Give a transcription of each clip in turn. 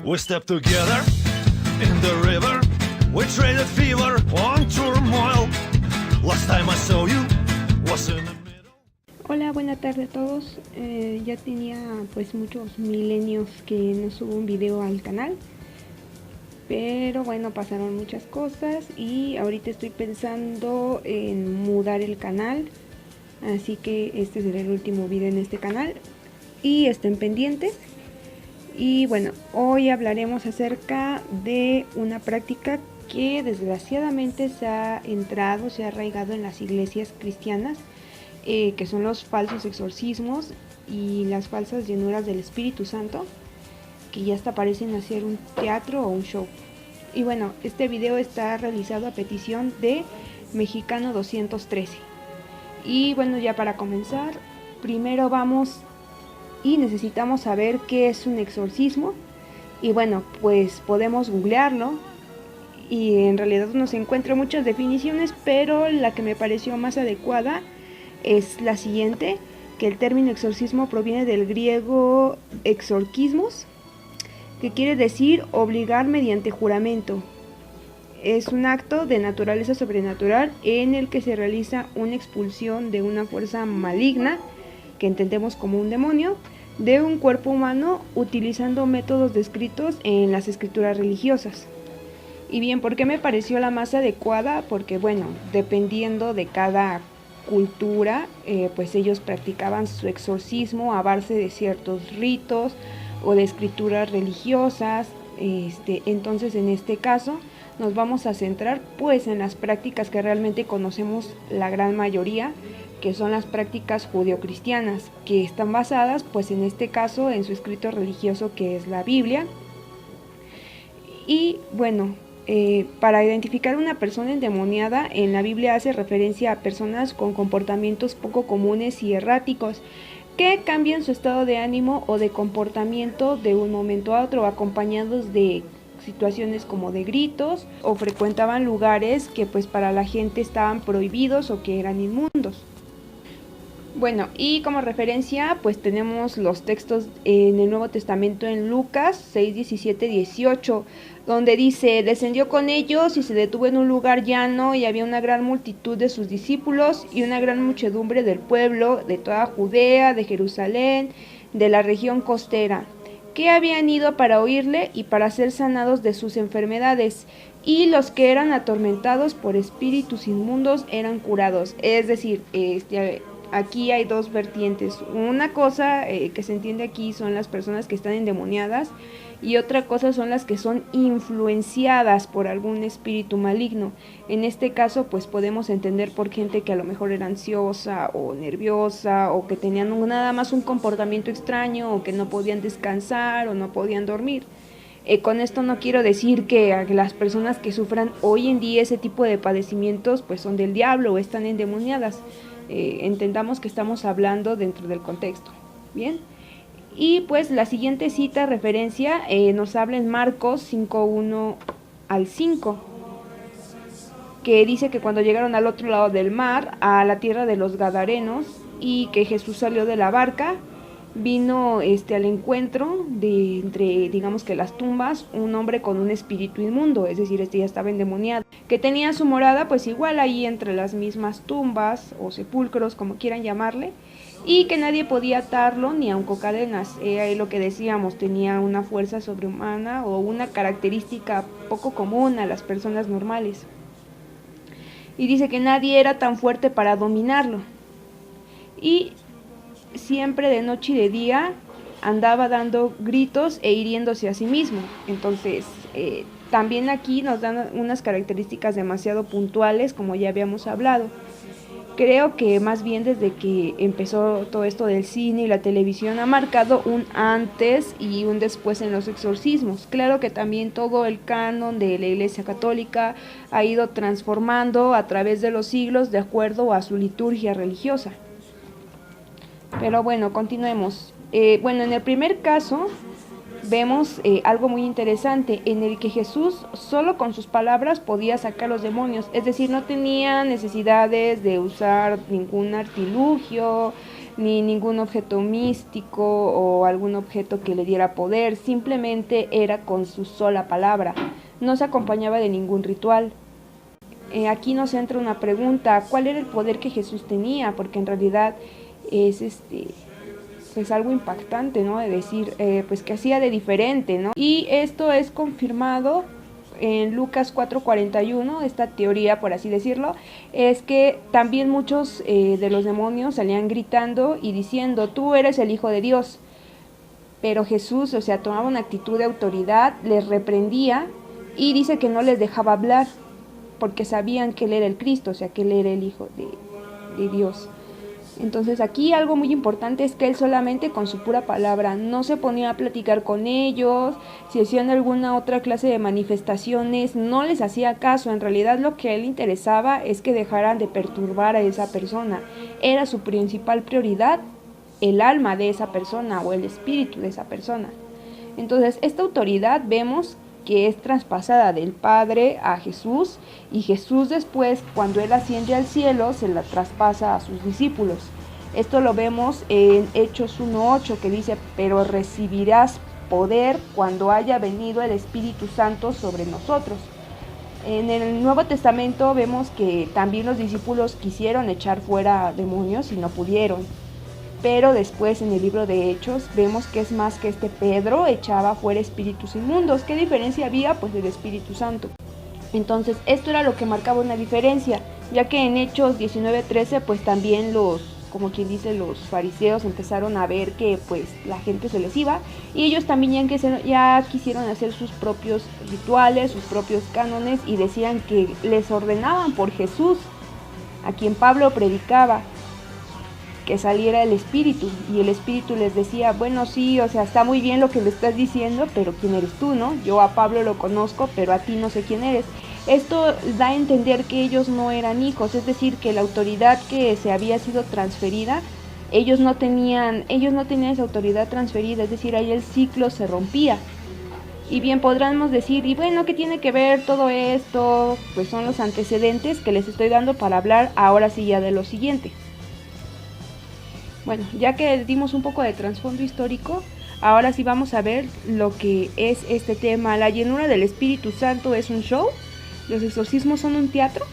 We stepped together in the river. We traded fever on turmoil. Last time I saw you was in the middle. Hola, buena tarde a todos. Ya tenía pues muchos milenios que no subo un video al canal. Pero bueno, pasaron muchas cosas y ahorita estoy pensando en mudar el canal. Así que este será el último video en este canal. Y estén pendientes. Y bueno, hoy hablaremos acerca de una práctica que desgraciadamente se ha arraigado en las iglesias cristianas, que son los falsos exorcismos y las falsas llenuras del Espíritu Santo, que ya hasta parecen hacer un teatro o un show. Y bueno, este video está realizado a petición de Mexicano 213. Y bueno, ya para comenzar, primero vamos y necesitamos saber qué es un exorcismo. Y bueno, pues podemos googlearlo y en realidad no se encuentran muchas definiciones, pero la que me pareció más adecuada es la siguiente, que el término exorcismo proviene del griego exorkismos, que quiere decir obligar mediante juramento. Es un acto de naturaleza sobrenatural en el que se realiza una expulsión de una fuerza maligna, que entendemos como un demonio, de un cuerpo humano utilizando métodos descritos en las escrituras religiosas. Y bien, ¿por qué me pareció la más adecuada? Porque bueno, dependiendo de cada cultura, pues ellos practicaban su exorcismo a base de ciertos ritos o de escrituras religiosas. Entonces en este caso nos vamos a centrar pues en las prácticas que realmente conocemos la gran mayoría, que son las prácticas judeocristianas, que están basadas pues en este caso en su escrito religioso, que es la Biblia. Y bueno, para identificar una persona endemoniada, en la Biblia hace referencia a personas con comportamientos poco comunes y erráticos, que cambian su estado de ánimo o de comportamiento de un momento a otro, acompañados de situaciones como de gritos, o frecuentaban lugares que pues para la gente estaban prohibidos o que eran inmundos. Bueno, y como referencia pues tenemos los textos en el Nuevo Testamento en Lucas 6, 17, 18, donde dice: descendió con ellos y se detuvo en un lugar llano, y había una gran multitud de sus discípulos y una gran muchedumbre del pueblo, de toda Judea, de Jerusalén, de la región costera, que habían ido para oírle y para ser sanados de sus enfermedades, y los que eran atormentados por espíritus inmundos eran curados. Es decir, aquí hay dos vertientes. Una cosa que se entiende aquí son las personas que están endemoniadas, y otra cosa son las que son influenciadas por algún espíritu maligno. En este caso pues podemos entender por gente que a lo mejor era ansiosa o nerviosa, o que tenían nada más un comportamiento extraño, o que no podían descansar o no podían dormir. Con esto no quiero decir que las personas que sufran hoy en día ese tipo de padecimientos pues son del diablo o están endemoniadas. Entendamos que estamos hablando dentro del contexto. Bien, y pues la siguiente cita referencia nos habla en Marcos 5:1 al 5, que dice que cuando llegaron al otro lado del mar, a la tierra de los Gadarenos, y que Jesús salió de la barca, vino al encuentro de entre, digamos que las tumbas, un hombre con un espíritu inmundo, es decir, ya estaba endemoniado, que tenía su morada pues igual ahí entre las mismas tumbas o sepulcros, como quieran llamarle, y que nadie podía atarlo ni aun con cadenas. Ahí lo que decíamos, tenía una fuerza sobrehumana o una característica poco común a las personas normales. Y dice que nadie era tan fuerte para dominarlo. Y siempre de noche y de día andaba dando gritos e hiriéndose a sí mismo. Entonces, también aquí nos dan unas características demasiado puntuales, como ya habíamos hablado. Creo que más bien desde que empezó todo esto del cine y la televisión ha marcado un antes y un después en los exorcismos. Claro que también todo el canon de la Iglesia Católica ha ido transformando a través de los siglos de acuerdo a su liturgia religiosa. Pero bueno, continuemos. En el primer caso vemos algo muy interesante, en el que Jesús solo con sus palabras podía sacar los demonios, es decir, no tenía necesidades de usar ningún artilugio, ni ningún objeto místico o algún objeto que le diera poder, simplemente era con su sola palabra, no se acompañaba de ningún ritual. Aquí nos entra una pregunta: ¿cuál era el poder que Jesús tenía? Porque en realidad es pues algo impactante, ¿no? De decir, pues que hacía de diferente, ¿no? Y esto es confirmado en Lucas 4:41, esta teoría, por así decirlo, es que también muchos de los demonios salían gritando y diciendo: tú eres el Hijo de Dios. Pero Jesús, o sea, tomaba una actitud de autoridad, les reprendía y dice que no les dejaba hablar, porque sabían que Él era el Cristo, o sea, que Él era el Hijo de Dios. Entonces aquí algo muy importante es que Él solamente con su pura palabra, no se ponía a platicar con ellos, si hacían alguna otra clase de manifestaciones, no les hacía caso. En realidad lo que a Él interesaba es que dejaran de perturbar a esa persona. Era su principal prioridad el alma de esa persona o el espíritu de esa persona. Entonces esta autoridad vemos que es traspasada del Padre a Jesús, y Jesús después, cuando Él asciende al cielo, se la traspasa a sus discípulos. Esto lo vemos en Hechos 1:8, que dice: pero recibirás poder cuando haya venido el Espíritu Santo sobre nosotros. En el Nuevo Testamento vemos que también los discípulos quisieron echar fuera demonios y no pudieron. Pero después en el libro de Hechos vemos que es más que Pedro echaba fuera espíritus inmundos. ¿Qué diferencia había? Pues del Espíritu Santo. Entonces esto era lo que marcaba una diferencia, ya que en Hechos 19:13 pues también como quien dice, los fariseos empezaron a ver que pues la gente se les iba, y ellos también ya quisieron hacer sus propios rituales, sus propios cánones, y decían que les ordenaban por Jesús, a quien Pablo predicaba, que saliera el Espíritu, y el Espíritu les decía: bueno, sí, o sea, está muy bien lo que le estás diciendo, pero ¿quién eres tú, no? Yo a Pablo lo conozco, pero a ti no sé quién eres. Esto da a entender que ellos no eran hijos, es decir, que la autoridad que se había sido transferida, ellos no tenían esa autoridad transferida, es decir, ahí el ciclo se rompía. Y bien podríamos decir: y bueno, ¿qué tiene que ver todo esto? Pues son los antecedentes que les estoy dando para hablar ahora sí ya de lo siguiente. Bueno, ya que dimos un poco de trasfondo histórico, ahora sí vamos a ver lo que es este tema. ¿La llenura del Espíritu Santo es un show? ¿Los exorcismos son un teatro?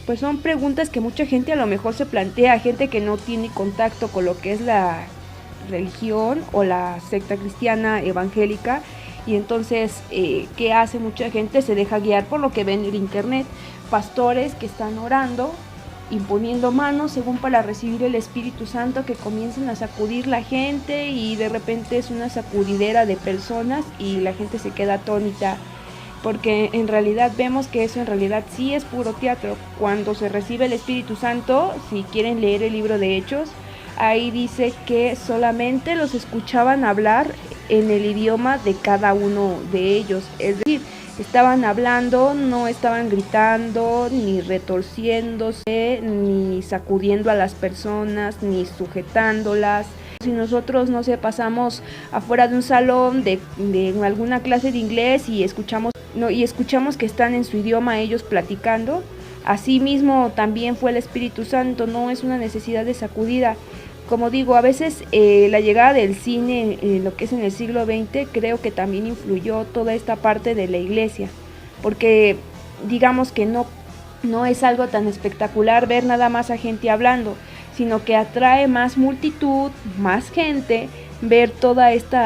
Pues son preguntas que mucha gente a lo mejor se plantea, gente que no tiene contacto con lo que es la religión o la secta cristiana evangélica, y entonces, ¿qué hace mucha gente? Se deja guiar por lo que ven en internet, pastores que están orando, imponiendo manos según para recibir el Espíritu Santo, que comienzan a sacudir la gente, y de repente es una sacudidera de personas y la gente se queda atónita, porque en realidad vemos que eso en realidad sí es puro teatro. Cuando se recibe el Espíritu Santo, si quieren leer el libro de Hechos, ahí dice que solamente los escuchaban hablar en el idioma de cada uno de ellos, es decir, estaban hablando, no estaban gritando, ni retorciéndose, ni sacudiendo a las personas, ni sujetándolas. Si nosotros, no sé, pasamos afuera de un salón de alguna clase de inglés y escuchamos que están en su idioma ellos platicando, así mismo también fue el Espíritu Santo, no es una necesidad de sacudida. Como digo, a veces la llegada del cine, lo que es en el siglo XX, creo que también influyó toda esta parte de la iglesia, porque digamos que no es algo tan espectacular ver nada más a gente hablando, sino que atrae más multitud, más gente, ver todo este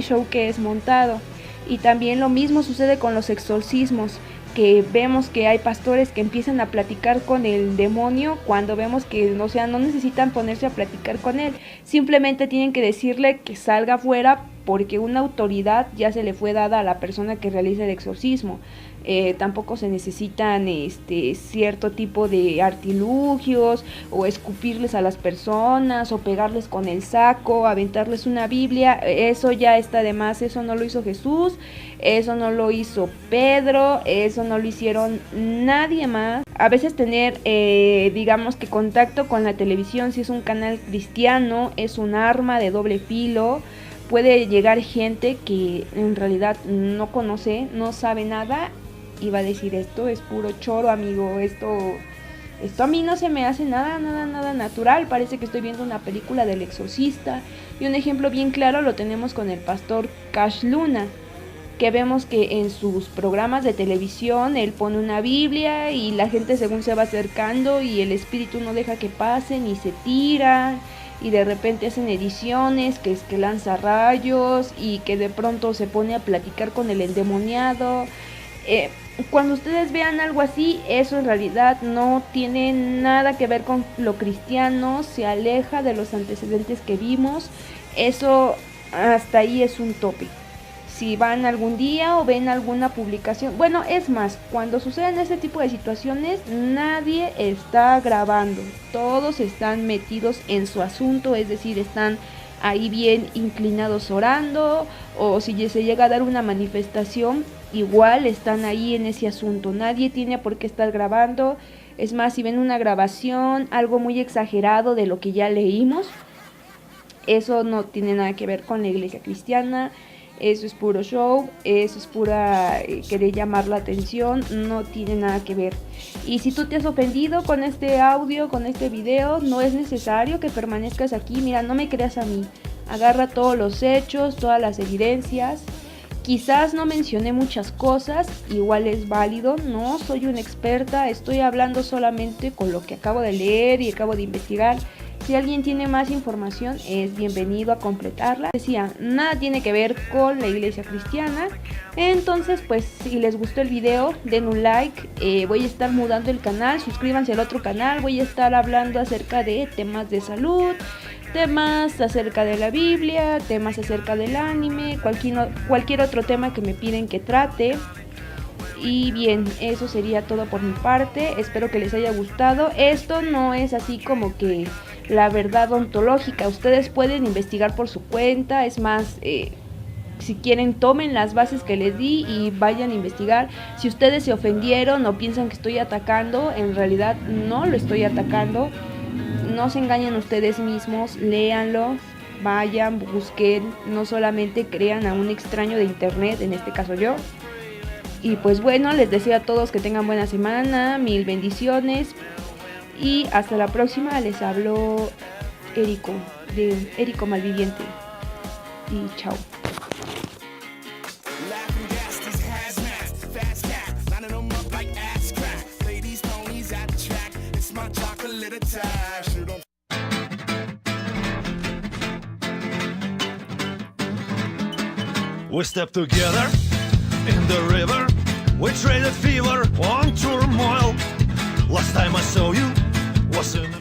show que es montado. Y también lo mismo sucede con los exorcismos, que vemos que hay pastores que empiezan a platicar con el demonio, cuando vemos que no necesitan ponerse a platicar con él, simplemente tienen que decirle que salga afuera, porque una autoridad ya se le fue dada a la persona que realiza el exorcismo. Tampoco se necesitan cierto tipo de artilugios, o escupirles a las personas, o pegarles con el saco, aventarles una Biblia. Eso ya está de más. Eso no lo hizo Jesús, eso no lo hizo Pedro, eso no lo hicieron nadie más. A veces tener, digamos que contacto con la televisión, si es un canal cristiano, es un arma de doble filo. Puede llegar gente que en realidad no conoce, no sabe nada, y va a decir: esto es puro choro, amigo, esto Esto a mí no se me hace nada natural, parece que estoy viendo una película del Exorcista. Y un ejemplo bien claro lo tenemos con el pastor Cash Luna, que vemos que en sus programas de televisión él pone una Biblia y la gente según se va acercando y el espíritu no deja que pasen y se tiran y de repente hacen ediciones que es que lanza rayos y que de pronto se pone a platicar con el endemoniado. Cuando ustedes vean algo así, eso en realidad no tiene nada que ver con lo cristiano, se aleja de los antecedentes que vimos, eso hasta ahí es un tope. Si van algún día o ven alguna publicación, bueno, es más, cuando suceden este tipo de situaciones, nadie está grabando, todos están metidos en su asunto, es decir, están ahí bien inclinados orando, o si se llega a dar una manifestación, igual están ahí en ese asunto, nadie tiene por qué estar grabando. Es más, si ven una grabación, algo muy exagerado de lo que ya leímos, eso no tiene nada que ver con la iglesia cristiana. Eso es puro show, eso es pura querer llamar la atención, no tiene nada que ver. Y si tú te has ofendido con este audio, con este video, no es necesario que permanezcas aquí. Mira, no me creas a mí, agarra todos los hechos, todas las evidencias. Quizás no mencioné muchas cosas, igual es válido, no soy una experta, estoy hablando solamente con lo que acabo de leer y acabo de investigar. Si alguien tiene más información, es bienvenido a completarla. Decía, nada tiene que ver con la iglesia cristiana. Entonces, pues, si les gustó el video, den un like. Voy a estar mudando el canal, suscríbanse al otro canal. Voy a estar hablando acerca de temas de salud, temas acerca de la Biblia, temas acerca del anime, cualquier otro tema que me piden que trate. Y bien, eso sería todo por mi parte. Espero que les haya gustado. Esto no es así como que la verdad ontológica. Ustedes pueden investigar por su cuenta. Es más, si quieren, tomen las bases que les di y vayan a investigar. Si ustedes se ofendieron o piensan que estoy atacando, en realidad no lo estoy atacando. No se engañen ustedes mismos, léanlo, vayan, busquen, no solamente crean a un extraño de internet, en este caso yo. Y pues bueno, les deseo a todos que tengan buena semana, mil bendiciones y hasta la próxima. Les habló Érico, de Érico Malviviente, y chao. We stepped together in the river. We traded fever on turmoil. Last time I saw you was in